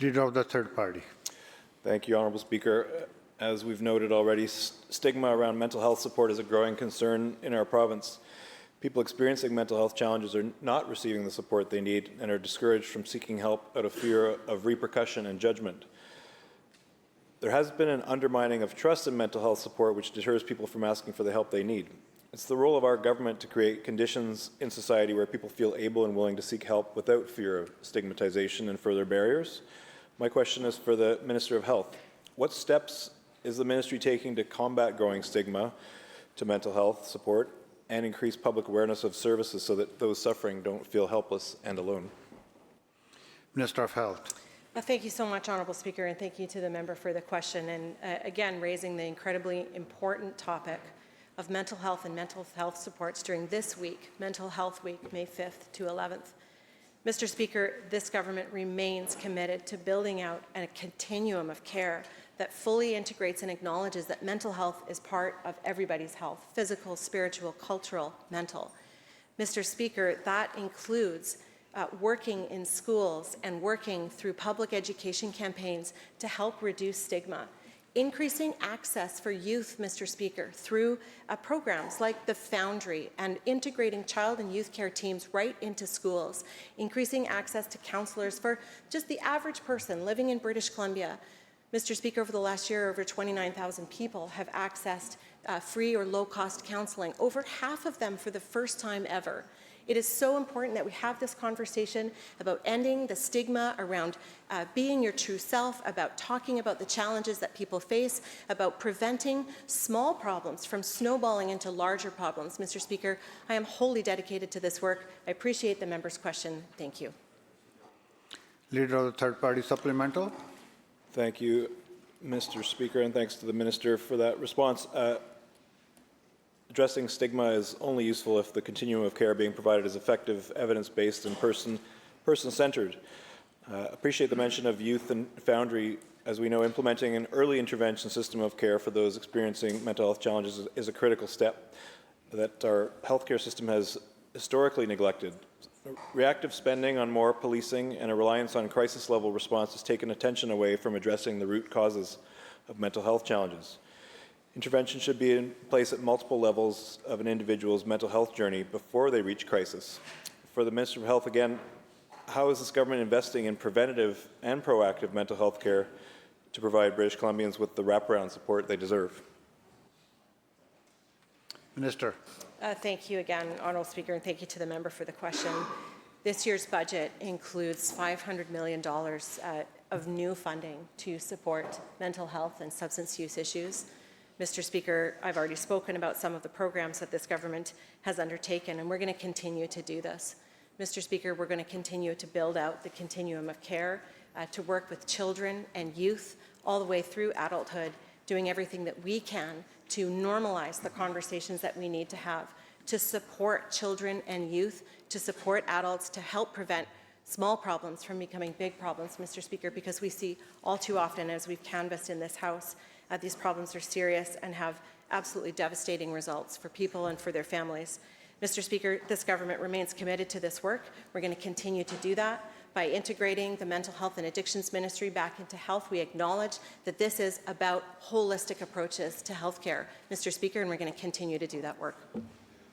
Leader of the third party. Thank you, Honourable Speaker. As we've noted already, stigma around mental health support is a growing concern in our province. People experiencing mental health challenges are not receiving the support they need and are discouraged from seeking help out of fear of repercussion and judgment. There has been an undermining of trust in mental health support which deters people from asking for the help they need. It's the role of our government to create conditions in society where people feel able and willing to seek help without fear of stigmatization and further barriers. My question is for the Minister of Health. What steps is the ministry taking to combat growing stigma to mental health support and increase public awareness of services so that those suffering don't feel helpless and alone? Minister of Health. Thank you so much, Honourable Speaker, and thank you to the member for the question. And again, raising the incredibly important topic of mental health and mental health supports during this week, Mental Health Week, May 5th to 11th. Mr. Speaker, this government remains committed to building out a continuum of care that fully integrates and acknowledges that mental health is part of everybody's health, physical, spiritual, cultural, mental. Mr. Speaker, that includes working in schools and working through public education campaigns to help reduce stigma. Increasing access for youth, Mr. Speaker, through programs like the Foundry and integrating child and youth care teams right into schools, increasing access to counsellors for just the average person living in British Columbia. Mr. Speaker, over the last year, over 29,000 people have accessed free or low-cost counselling, over half of them for the first time ever. It is so important that we have this conversation about ending the stigma around being your true self, about talking about the challenges that people face, about preventing small problems from snowballing into larger problems. Mr. Speaker, I am wholly dedicated to this work. I appreciate the member's question. Thank you. Leader of the third party supplemental. Thank you, Mr. Speaker, and thanks to the Minister for that response. Addressing stigma is only useful if the continuum of care being provided is effective, evidence-based, and person-centered. Appreciate the mention of youth and Foundry. As we know, implementing an early intervention system of care for those experiencing mental health challenges is a critical step that our healthcare system has historically neglected. Reactive spending on more policing and a reliance on crisis-level response has taken attention away from addressing the root causes of mental health challenges. Intervention should be in place at multiple levels of an individual's mental health journey before they reach crisis. For the Minister of Health, again, how is this government investing in preventative and proactive mental health care to provide British Columbians with the wraparound support they deserve? Minister. Thank you again, Honourable Speaker, and thank you to the member for the question. This year's budget includes $500 million of new funding to support mental health and substance use issues. Mr. Speaker, I've already spoken about some of the programs that this government has undertaken, and we're going to continue to do this. Mr. Speaker, we're going to continue to build out the continuum of care, to work with children and youth all the way through adulthood, doing everything that we can to normalize the conversations that we need to have, to support children and youth, to support adults, to help prevent small problems from becoming big problems, Mr. Speaker, because we see all too often, as we've canvassed in this House, these problems are serious and have absolutely devastating results for people and for their families. Mr. Speaker, this government remains committed to this work. We're going to continue to do that by integrating the Mental Health and Addictions Ministry back into health. We acknowledge that this is about holistic approaches to healthcare, Mr. Speaker, and we're going to continue to do that work.